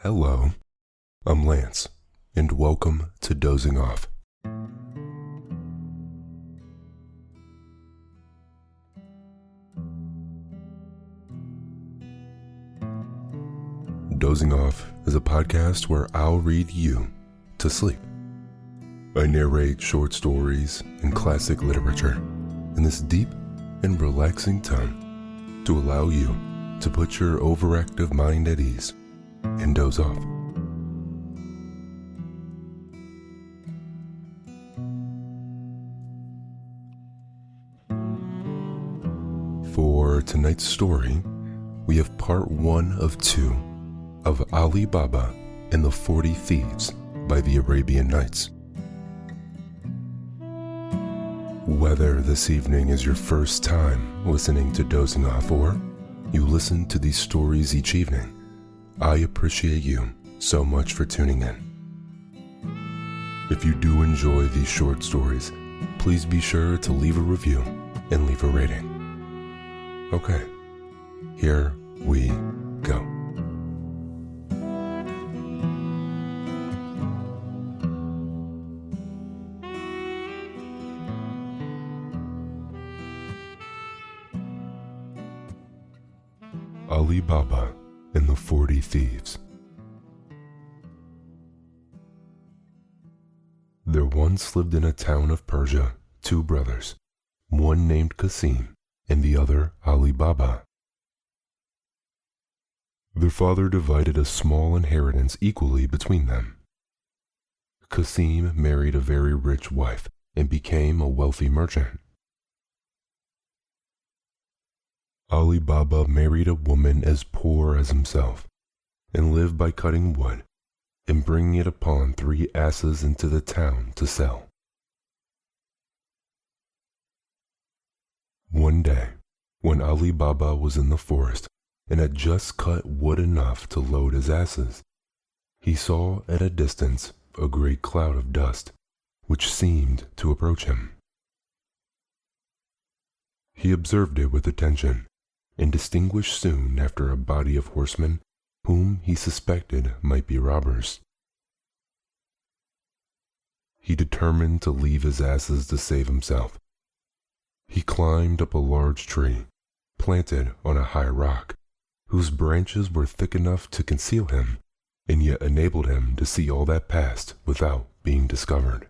Hello, I'm Lance, and welcome to Dozing Off. Dozing Off is a podcast where I'll read you to sleep. I narrate short stories and classic literature in this deep and relaxing tone to allow you to put your overactive mind at ease and doze off. For tonight's story, we have part 1 of 2 of Ali Baba and the 40 Thieves by the Arabian Nights. Whether this evening is your first time listening to Dozing Off or you listen to these stories each evening, I appreciate you so much for tuning in. If you do enjoy these short stories, please be sure to leave a review and leave a rating. Okay, here we go. Ali Baba and the 40 Thieves. There once lived in a town of Persia 2 brothers, one named Qasim and the other Ali Baba. Their father divided a small inheritance equally between them. Qasim married a very rich wife and became a wealthy merchant. Ali Baba married a woman as poor as himself and lived by cutting wood and bringing it upon 3 asses into the town to sell. One day, when Ali Baba was in the forest and had just cut wood enough to load his asses, he saw at a distance a great cloud of dust which seemed to approach him. He observed it with attention and distinguished soon after a body of horsemen whom he suspected might be robbers. He determined to leave his asses to save himself. He climbed up a large tree, planted on a high rock, whose branches were thick enough to conceal him, and yet enabled him to see all that passed without being discovered.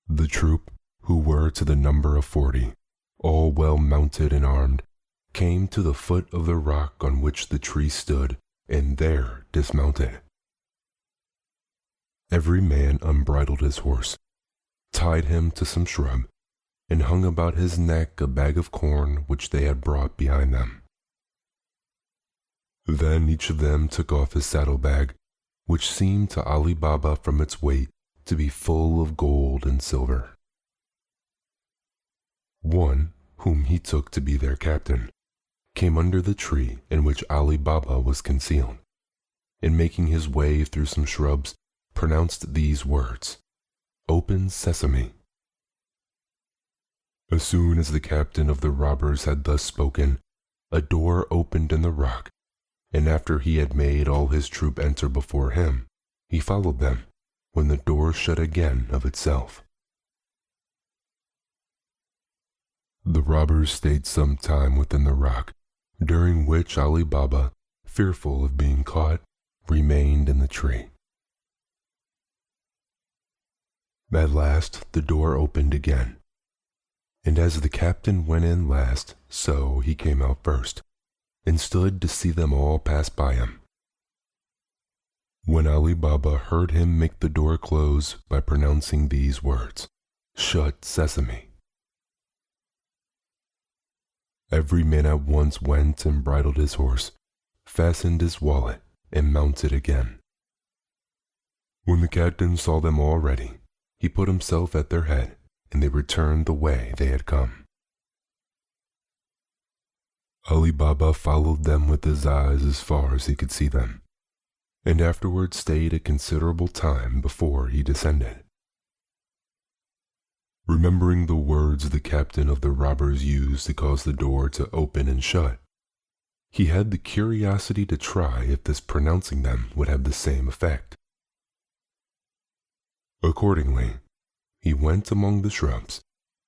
The troop, who were to the number of 40, all well mounted and armed, came to the foot of the rock on which the tree stood, and there dismounted. Every man unbridled his horse, tied him to some shrub, and hung about his neck a bag of corn which they had brought behind them. Then each of them took off his saddlebag, which seemed to Ali Baba from its weight to be full of gold and silver. One, whom he took to be their captain, came under the tree in which Ali Baba was concealed, and making his way through some shrubs, pronounced these words, "Open sesame." As soon as the captain of the robbers had thus spoken, a door opened in the rock, and after he had made all his troop enter before him, he followed them, when the door shut again of itself. The robbers stayed some time within the rock, during which Ali Baba, fearful of being caught, remained in the tree. At last the door opened again, and as the captain went in last, so he came out first, and stood to see them all pass by him. When Ali Baba heard him make the door close by pronouncing these words, "Shut sesame," every man at once went and bridled his horse, fastened his wallet, and mounted again. When the captain saw them all ready, he put himself at their head, and they returned the way they had come. Ali Baba followed them with his eyes as far as he could see them, and afterwards stayed a considerable time before he descended. Remembering the words the captain of the robbers used to cause the door to open and shut, he had the curiosity to try if this pronouncing them would have the same effect. Accordingly, he went among the shrubs,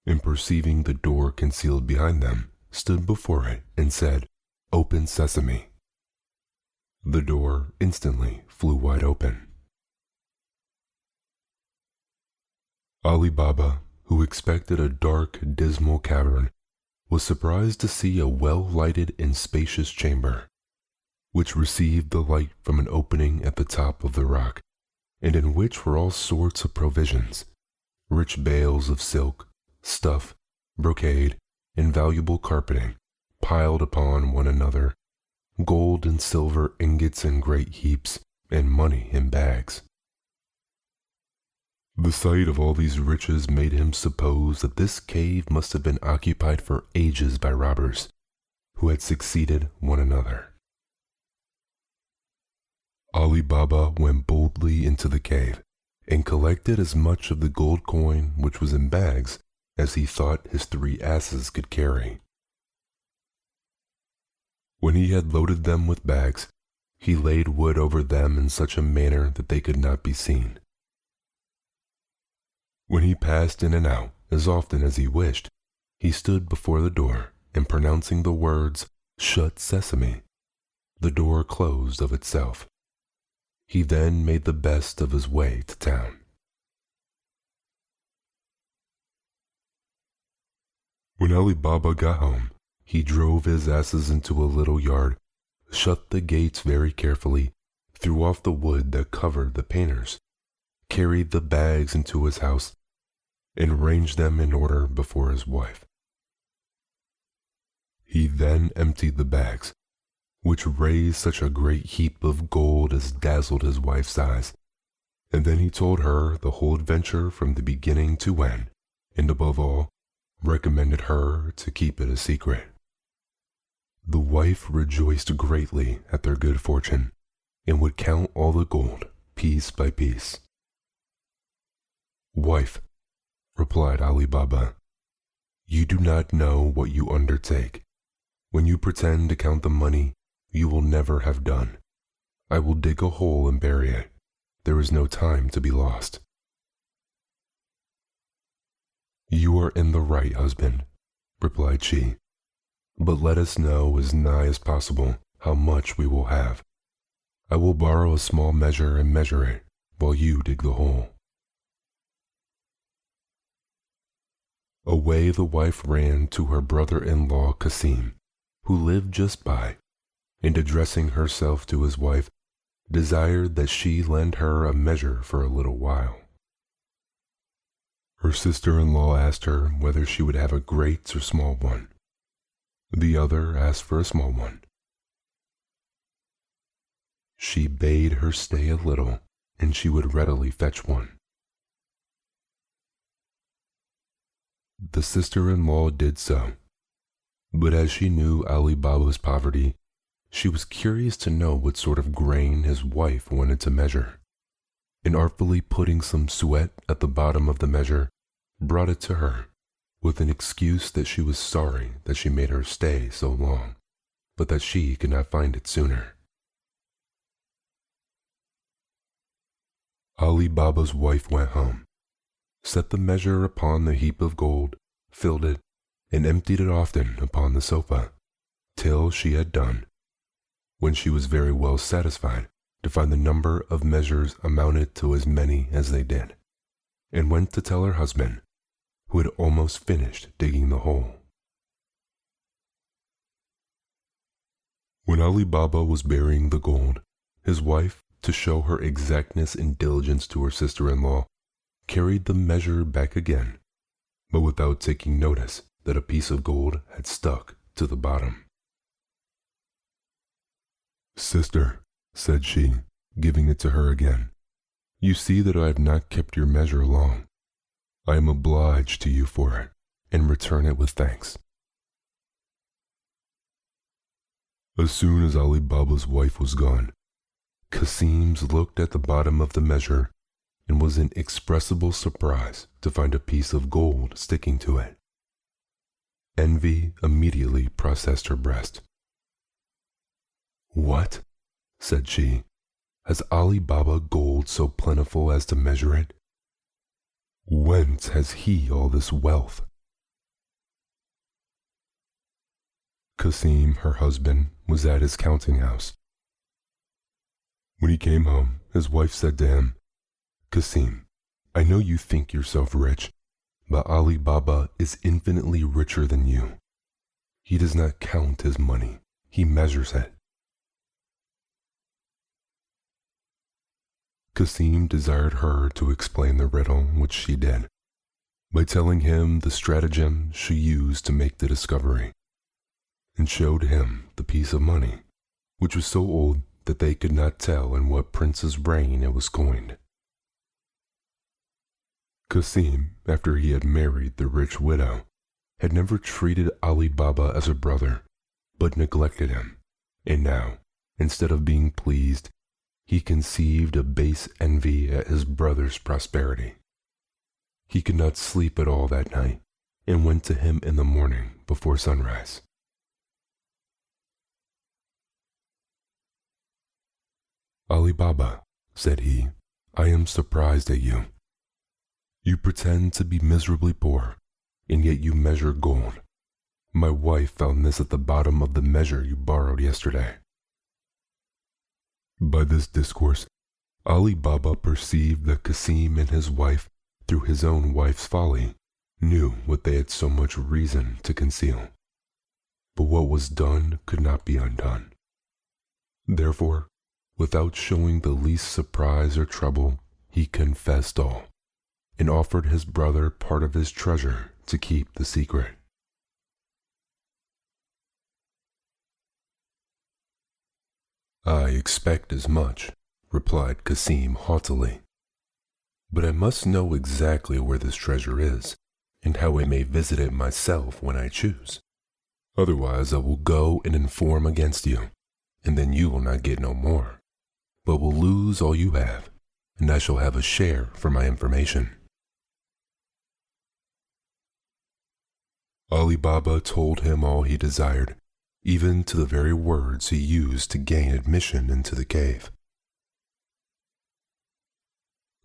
and perceiving the door concealed behind them, stood before it and said, "Open sesame." The door instantly flew wide open. Ali Baba, who expected a dark, dismal cavern, was surprised to see a well-lighted and spacious chamber, which received the light from an opening at the top of the rock, and in which were all sorts of provisions, rich bales of silk, stuff, brocade, and valuable carpeting, piled upon one another, gold and silver ingots in great heaps, and money in bags. The sight of all these riches made him suppose that this cave must have been occupied for ages by robbers, who had succeeded one another. Ali Baba went boldly into the cave, and collected as much of the gold coin which was in bags as he thought his 3 asses could carry. When he had loaded them with bags, he laid wood over them in such a manner that they could not be seen. When he passed in and out as often as he wished, he stood before the door, and pronouncing the words, "Shut sesame," the door closed of itself. He then made the best of his way to town. When Ali Baba got home, he drove his asses into a little yard, shut the gates very carefully, threw off the wood that covered the painters, carried the bags into his house, and ranged them in order before his wife. He then emptied the bags, which raised such a great heap of gold as dazzled his wife's eyes, and then he told her the whole adventure from the beginning to end, and above all, recommended her to keep it a secret. The wife rejoiced greatly at their good fortune, and would count all the gold piece by piece. "Wife," replied Ali Baba, "you do not know what you undertake. When you pretend to count the money, you will never have done. I will dig a hole and bury it. There is no time to be lost." "You are in the right, husband," replied she, "but let us know as nigh as possible how much we will have. I will borrow a small measure and measure it, while you dig the hole." Away the wife ran to her brother-in-law Kasim, who lived just by, and addressing herself to his wife, desired that she lend her a measure for a little while. Her sister-in-law asked her whether she would have a great or small one. The other asked for a small one. She bade her stay a little, and she would readily fetch one. The sister-in-law did so, but as she knew Ali Baba's poverty, she was curious to know what sort of grain his wife wanted to measure, and artfully putting some sweat at the bottom of the measure, brought it to her, with an excuse that she was sorry that she made her stay so long, but that she could not find it sooner. Ali Baba's wife went home, set the measure upon the heap of gold, filled it, and emptied it often upon the sofa, till she had done, when she was very well satisfied to find the number of measures amounted to as many as they did, and went to tell her husband, who had almost finished digging the hole. When Ali Baba was burying the gold, his wife, to show her exactness and diligence to her sister-in-law, carried the measure back again, but without taking notice that a piece of gold had stuck to the bottom. "Sister," said she, giving it to her again, "you see that I have not kept your measure long. I am obliged to you for it, and return it with thanks." As soon as Ali Baba's wife was gone, Kasim's looked at the bottom of the measure and was in inexpressible surprise to find a piece of gold sticking to it. Envy immediately processed her breast. "What?" said she. "Has Ali Baba gold so plentiful as to measure it? Whence has he all this wealth?" Kasim, her husband, was at his counting house. When he came home, his wife said to him, "Kasim, I know you think yourself rich, but Ali Baba is infinitely richer than you. He does not count his money, he measures it." Kasim desired her to explain the riddle, which she did, by telling him the stratagem she used to make the discovery, and showed him the piece of money, which was so old that they could not tell in what prince's reign it was coined. Kasim, after he had married the rich widow, had never treated Ali Baba as a brother, but neglected him, and now, instead of being pleased, he conceived a base envy at his brother's prosperity. He could not sleep at all that night, and went to him in the morning before sunrise. "Ali Baba," said he, "I am surprised at you. You pretend to be miserably poor, and yet you measure gold. My wife found this at the bottom of the measure you borrowed yesterday." By this discourse, Ali Baba perceived that Kasim and his wife, through his own wife's folly, knew what they had so much reason to conceal. But what was done could not be undone. Therefore, without showing the least surprise or trouble, he confessed all, and offered his brother part of his treasure to keep the secret. "I expect as much," replied Kasim haughtily. "But I must know exactly where this treasure is, and how I may visit it myself when I choose. Otherwise I will go and inform against you, and then you will not get no more, but will lose all you have, and I shall have a share for my information." Ali Baba told him all he desired, even to the very words he used to gain admission into the cave.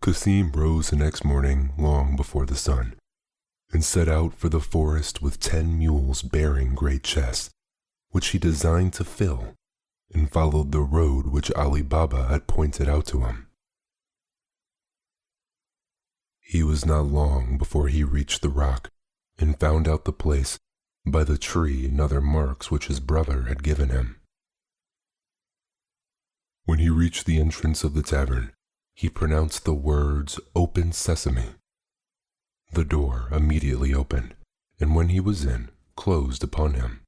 Kasim rose the next morning long before the sun, and set out for the forest with 10 mules bearing great chests, which he designed to fill, and followed the road which Ali Baba had pointed out to him. He was not long before he reached the rock, and found out the place by the tree and other marks which his brother had given him. When he reached the entrance of the tavern, he pronounced the words, "Open Sesame." The door immediately opened, and when he was in, closed upon him.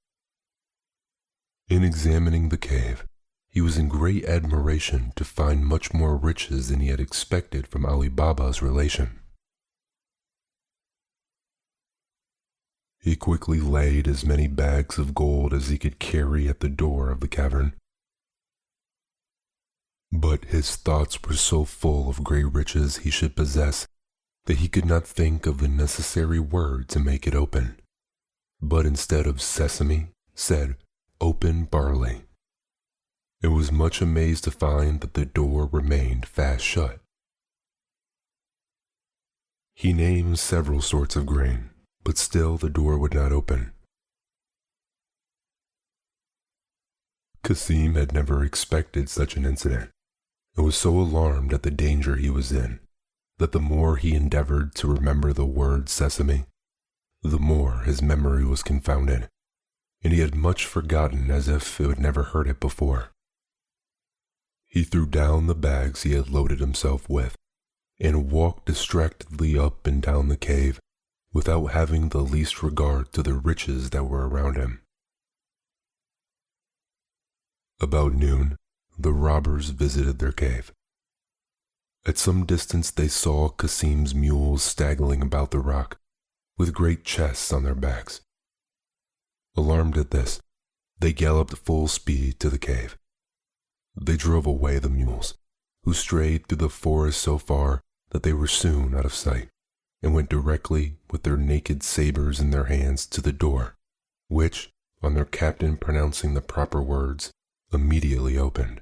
In examining the cave, he was in great admiration to find much more riches than he had expected from Ali Baba's relation. He quickly laid as many bags of gold as he could carry at the door of the cavern. But his thoughts were so full of great riches he should possess that he could not think of the necessary word to make it open, but instead of sesame, said, "Open barley," and was much amazed to find that the door remained fast shut. He named several sorts of grain, but still the door would not open. Kasim had never expected such an incident, and was so alarmed at the danger he was in, that the more he endeavored to remember the word sesame, the more his memory was confounded, and he had much forgotten as if he had never heard it before. He threw down the bags he had loaded himself with, and walked distractedly up and down the cave, without having the least regard to the riches that were around him. About noon, the robbers visited their cave. At some distance they saw Kasim's mules staggering about the rock, with great chests on their backs. Alarmed at this, they galloped full speed to the cave. They drove away the mules, who strayed through the forest so far that they were soon out of sight, and went directly with their naked sabers in their hands to the door, which, on their captain pronouncing the proper words, immediately opened.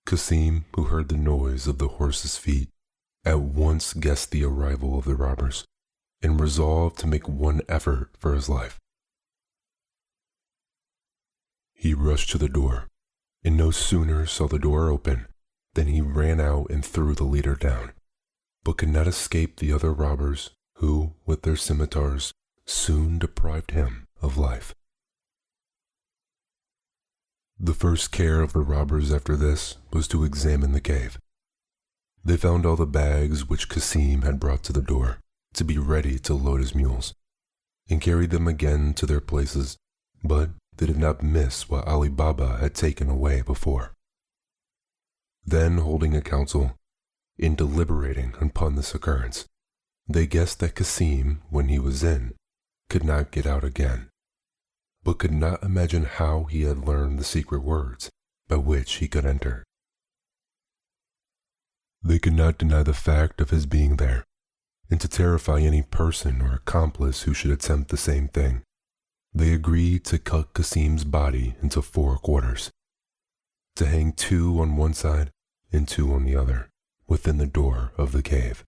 Qasim, who heard the noise of the horse's feet, at once guessed the arrival of the robbers and resolved to make one effort for his life. He rushed to the door, and no sooner saw the door open than he ran out and threw the leader down, but could not escape the other robbers who, with their scimitars, soon deprived him of life. The first care of the robbers after this was to examine the cave. They found all the bags which Qasim had brought to the door to be ready to load his mules, and carried them again to their places, but they did not miss what Ali Baba had taken away before. Then, holding a council, in deliberating upon this occurrence, they guessed that Qasim, when he was in, could not get out again, but could not imagine how he had learned the secret words by which he could enter. They could not deny the fact of his being there, and to terrify any person or accomplice who should attempt the same thing, they agreed to cut Qasim's body into 4 quarters, to hang 2 on one side and 2 on the other, within the door of the cave.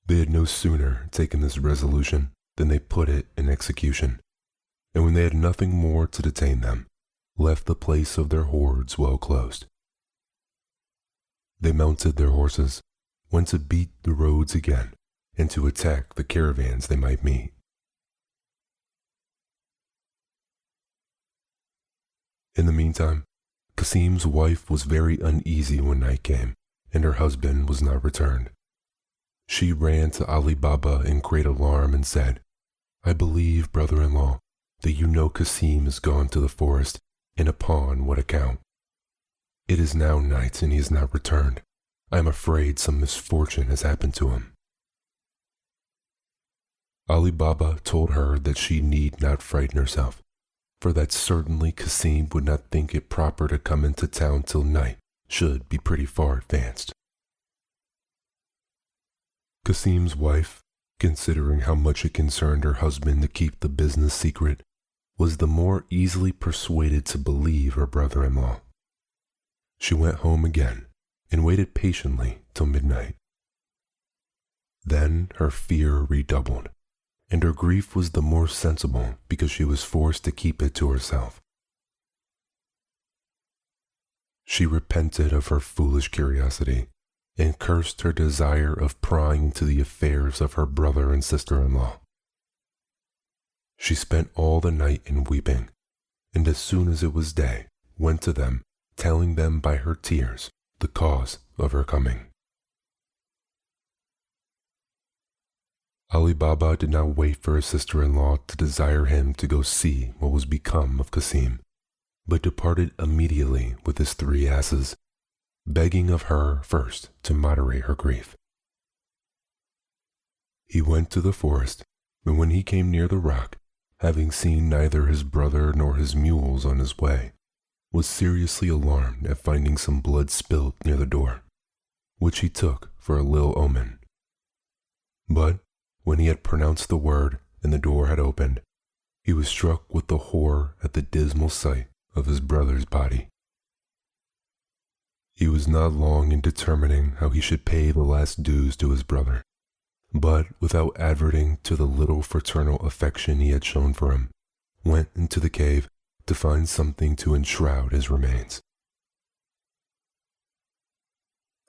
They had no sooner taken this resolution than they put it in execution, and when they had nothing more to detain them, left the place of their hoards well closed. They mounted their horses, went to beat the roads again, and to attack the caravans they might meet. In the meantime, Qasim's wife was very uneasy when night came, and her husband was not returned. She ran to Ali Baba in great alarm and said, "I believe, brother-in-law, that you know Qasim is gone to the forest, and upon what account? It is now night and he has not returned. I am afraid some misfortune has happened to him." Ali Baba told her that she need not frighten herself, for that certainly Qasim would not think it proper to come into town till night should be pretty far advanced. Qasim's wife, considering how much it concerned her husband to keep the business secret, was the more easily persuaded to believe her brother-in-law. She went home again and waited patiently till midnight. Then her fear redoubled, and her grief was the more sensible because she was forced to keep it to herself. She repented of her foolish curiosity and cursed her desire of prying into the affairs of her brother and sister-in-law. She spent all the night in weeping, and as soon as it was day, went to them, telling them by her tears the cause of her coming. Ali Baba did not wait for his sister-in-law to desire him to go see what was become of Qasim, but departed immediately with his 3 asses, begging of her first to moderate her grief. He went to the forest, and when he came near the rock, having seen neither his brother nor his mules on his way, was seriously alarmed at finding some blood spilt near the door, which he took for a ill omen. But when he had pronounced the word and the door had opened, he was struck with the horror at the dismal sight of his brother's body. He was not long in determining how he should pay the last dues to his brother, but without adverting to the little fraternal affection he had shown for him, went into the cave to find something to enshroud his remains.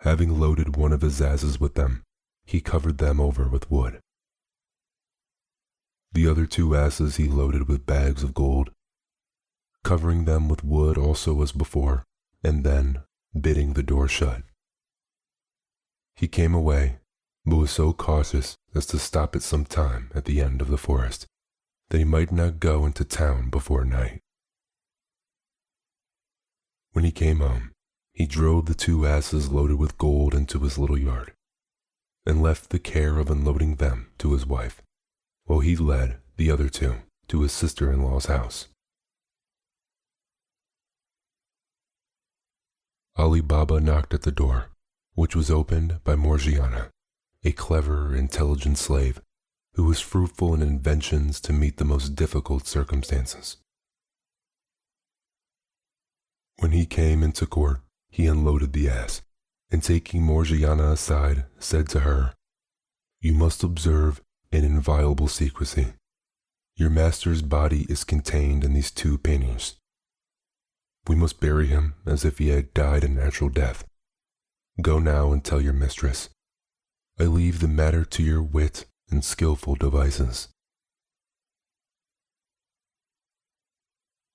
Having loaded one of his asses with them, he covered them over with wood. The other 2 asses he loaded with bags of gold, covering them with wood also as before, and then bidding the door shut. He came away, but was so cautious as to stop at some time at the end of the forest, that he might not go into town before night. When he came home, he drove the 2 asses loaded with gold into his little yard, and left the care of unloading them to his wife, while he led the other 2 to his sister-in-law's house. Ali Baba knocked at the door, which was opened by Morgiana, a clever, intelligent slave, who was fruitful in inventions to meet the most difficult circumstances. When he came into court, he unloaded the ass, and taking Morgiana aside, said to her, "You must observe an inviolable secrecy. Your master's body is contained in these 2 panniers. We must bury him as if he had died a natural death. Go now and tell your mistress. I leave the matter to your wit and skillful devices."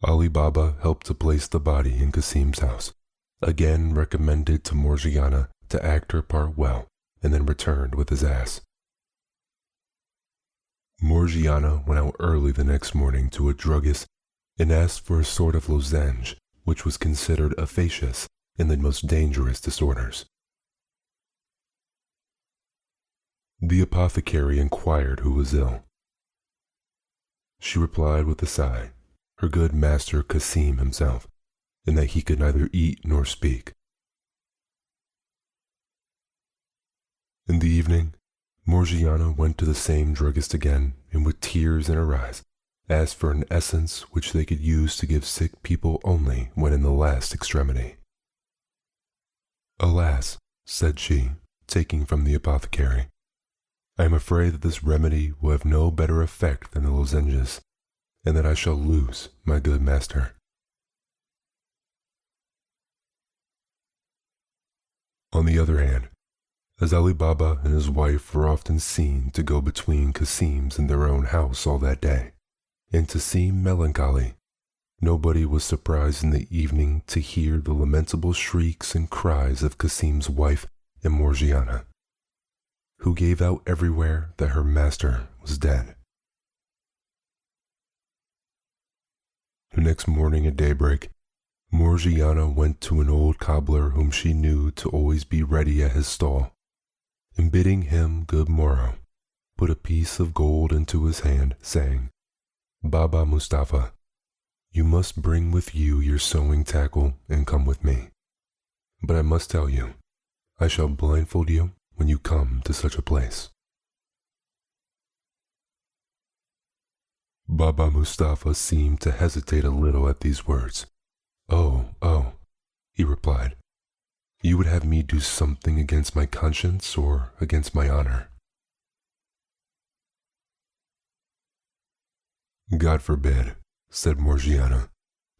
Ali Baba helped to place the body in Qasim's house, again recommended to Morgiana to act her part well, and then returned with his ass. Morgiana went out early the next morning to a druggist and asked for a sort of lozenge, which was considered efficacious in the most dangerous disorders. The apothecary inquired who was ill. She replied with a sigh, her good master Qasim himself, and that he could neither eat nor speak. In the evening, Morgiana went to the same druggist again, and with tears in her eyes, asked for an essence which they could use to give sick people only when in the last extremity. "Alas," said she, taking from the apothecary, "I am afraid that this remedy will have no better effect than the lozenges, and that I shall lose my good master." On the other hand, as Ali Baba and his wife were often seen to go between Qasim's and their own house all that day, and to seem melancholy, nobody was surprised in the evening to hear the lamentable shrieks and cries of Qasim's wife and Morgiana, who gave out everywhere that her master was dead. The next morning at daybreak, Morgiana went to an old cobbler whom she knew to always be ready at his stall, and bidding him good morrow, put a piece of gold into his hand, saying, "Baba Mustafa, you must bring with you your sewing tackle and come with me. But I must tell you, I shall blindfold you when you come to such a place." Baba Mustafa seemed to hesitate a little at these words. Oh, he replied, "You would have me do something against my conscience or against my honor?" "God forbid," said Morgiana,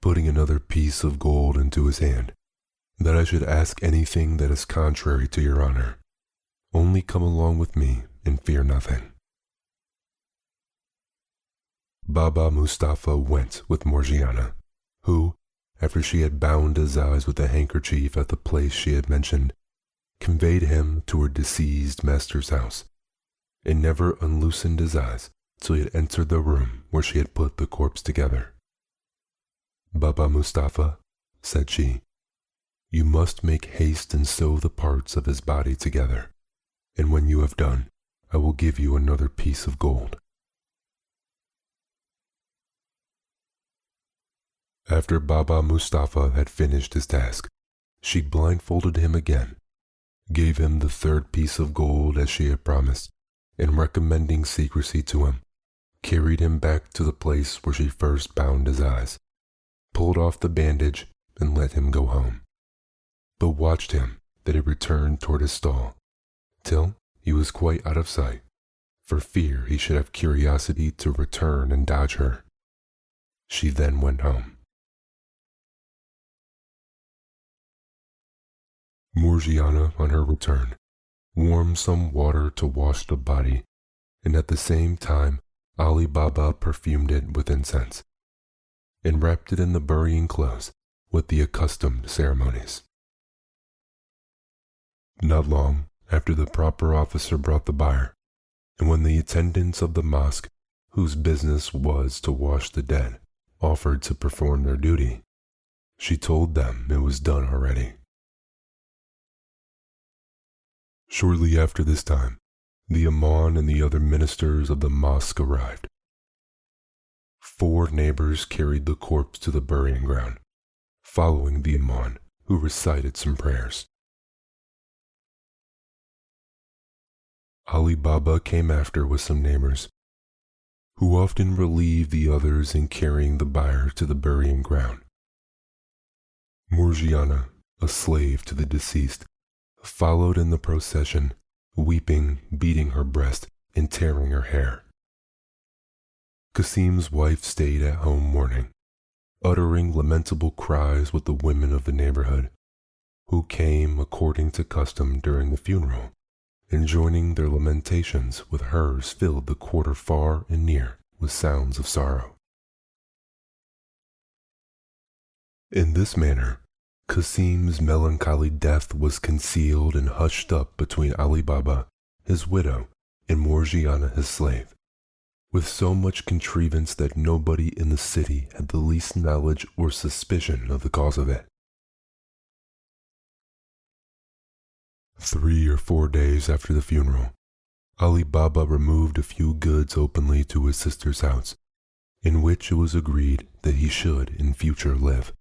putting another piece of gold into his hand, "that I should ask anything that is contrary to your honor. Only come along with me and fear nothing." Baba Mustafa went with Morgiana, who, after she had bound his eyes with a handkerchief at the place she had mentioned, conveyed him to her deceased master's house, and never unloosened his eyes till he had entered the room where she had put the corpse together. "Baba Mustafa," said she, "you must make haste and sew the parts of his body together, and when you have done, I will give you another piece of gold." After Baba Mustafa had finished his task, she blindfolded him again, gave him the 3rd piece of gold as she had promised, and recommending secrecy to him, carried him back to the place where she first bound his eyes, pulled off the bandage, and let him go home, but watched him that he returned toward his stall, till he was quite out of sight, for fear he should have curiosity to return and dodge her. She then went home. Morgiana, on her return, warmed some water to wash the body, and at the same time Ali Baba perfumed it with incense, and wrapped it in the burying clothes with the accustomed ceremonies. Not long after, the proper officer brought the bier, and when the attendants of the mosque, whose business was to wash the dead, offered to perform their duty, she told them it was done already. Shortly after this time, the Imam and the other ministers of the mosque arrived. 4 neighbors carried the corpse to the burying ground, following the Imam, who recited some prayers. Ali Baba came after with some neighbors, who often relieved the others in carrying the bier to the burying ground. Morgiana, a slave to the deceased, followed in the procession, weeping, beating her breast, and tearing her hair. Qasim's wife stayed at home mourning, uttering lamentable cries with the women of the neighborhood, who came according to custom during the funeral, and joining their lamentations with hers filled the quarter far and near with sounds of sorrow. In this manner, Qasim's melancholy death was concealed and hushed up between Ali Baba, his widow, and Morgiana, his slave, with so much contrivance that nobody in the city had the least knowledge or suspicion of the cause of it. 3 or 4 days after the funeral, Ali Baba removed a few goods openly to his sister's house, in which it was agreed that he should in future live.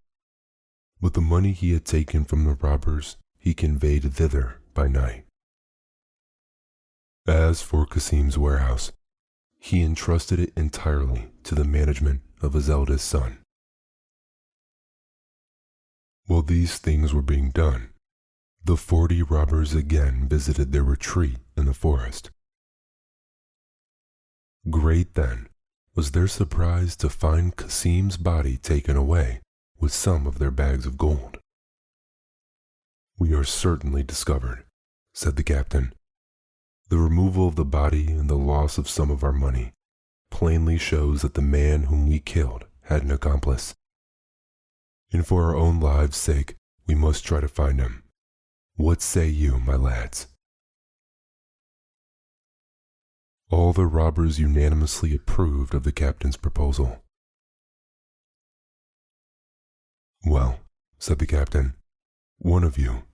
With the money he had taken from the robbers, he conveyed thither by night. As for Qasim's warehouse, he entrusted it entirely to the management of his eldest son. While these things were being done, the 40 robbers again visited their retreat in the forest. Great, then, was their surprise to find Qasim's body taken away with some of their bags of gold. "We are certainly discovered," said the captain. "The removal of the body and the loss of some of our money plainly shows that the man whom we killed had an accomplice. And for our own lives' sake, we must try to find him. What say you, my lads?" All the robbers unanimously approved of the captain's proposal. "Well," said the captain, "one of you,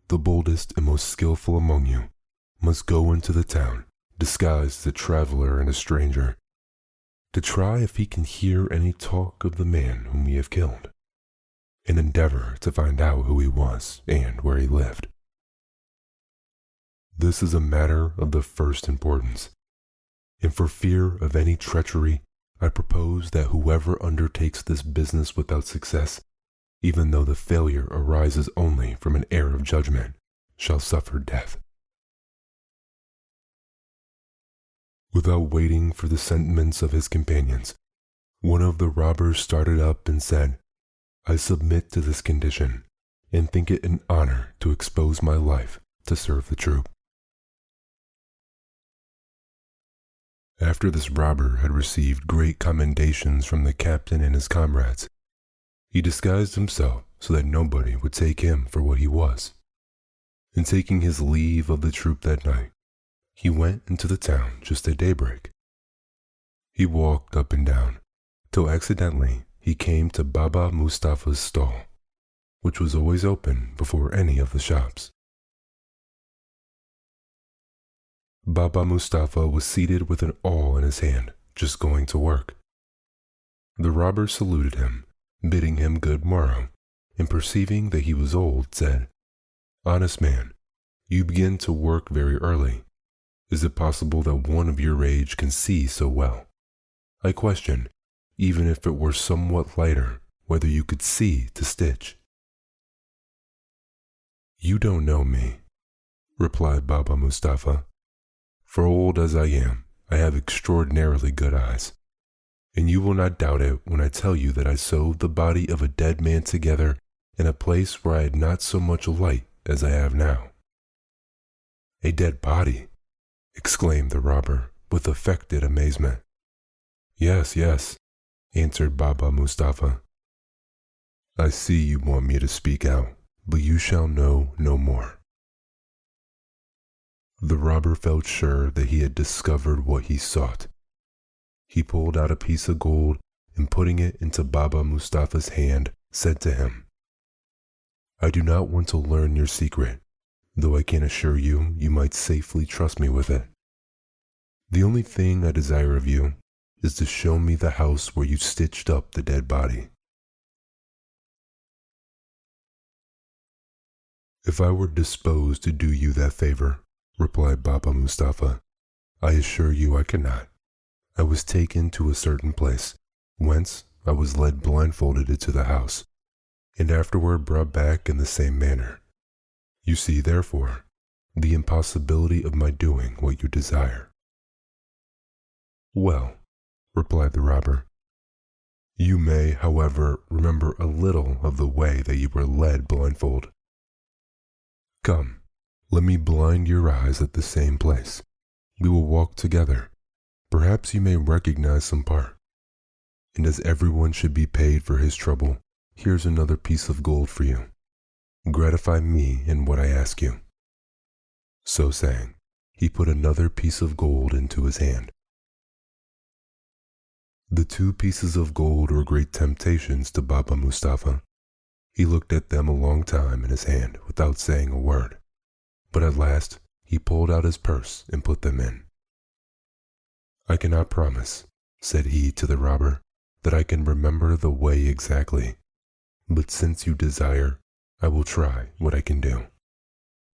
the boldest and most skillful among you, must go into the town, disguised as a traveler and a stranger, to try if he can hear any talk of the man whom we have killed, and endeavor to find out who he was and where he lived. This is a matter of the first importance, and for fear of any treachery, I propose that whoever undertakes this business without success, even though the failure arises only from an error of judgment, shall suffer death." Without waiting for the sentiments of his companions, one of the robbers started up and said, "I submit to this condition, and think it an honor to expose my life to serve the troop." After this robber had received great commendations from the captain and his comrades, he disguised himself so that nobody would take him for what he was. And taking his leave of the troop that night, he went into the town just at daybreak. He walked up and down, till accidentally he came to Baba Mustafa's stall, which was always open before any of the shops. Baba Mustafa was seated with an awl in his hand, just going to work. The robber saluted him, bidding him good morrow, and perceiving that he was old, said, "Honest man, you begin to work very early. Is it possible that one of your age can see so well? I question, even if it were somewhat lighter, whether you could see to stitch." "You don't know me," replied Baba Mustafa. "For old as I am, I have extraordinarily good eyes, and you will not doubt it when I tell you that I sewed the body of a dead man together in a place where I had not so much light as I have now." "A dead body!" exclaimed the robber with affected amazement. Yes, answered Baba Mustafa. "I see you want me to speak out, but you shall know no more." The robber felt sure that he had discovered what he sought. He pulled out a piece of gold and putting it into Baba Mustafa's hand, said to him, "I do not want to learn your secret, though I can assure you you might safely trust me with it. The only thing I desire of you is to show me the house where you stitched up the dead body." "If I were disposed to do you that favor," replied Baba Mustafa, I assure you I cannot. I was taken to a certain place, whence I was led blindfolded into the house, and afterward brought back in the same manner. You see, therefore, the impossibility of my doing what you desire." "Well," replied the robber, "you may, however, remember a little of the way that you were led blindfold. Come, let me blind your eyes at the same place. We will walk together. Perhaps you may recognize some part. And as everyone should be paid for his trouble, here's another piece of gold for you. Gratify me in what I ask you." So saying, he put another piece of gold into his hand. The 2 pieces of gold were great temptations to Baba Mustafa. He looked at them a long time in his hand without saying a word, but at last he pulled out his purse and put them in. "I cannot promise," said he to the robber, "that I can remember the way exactly, but since you desire, I will try what I can do."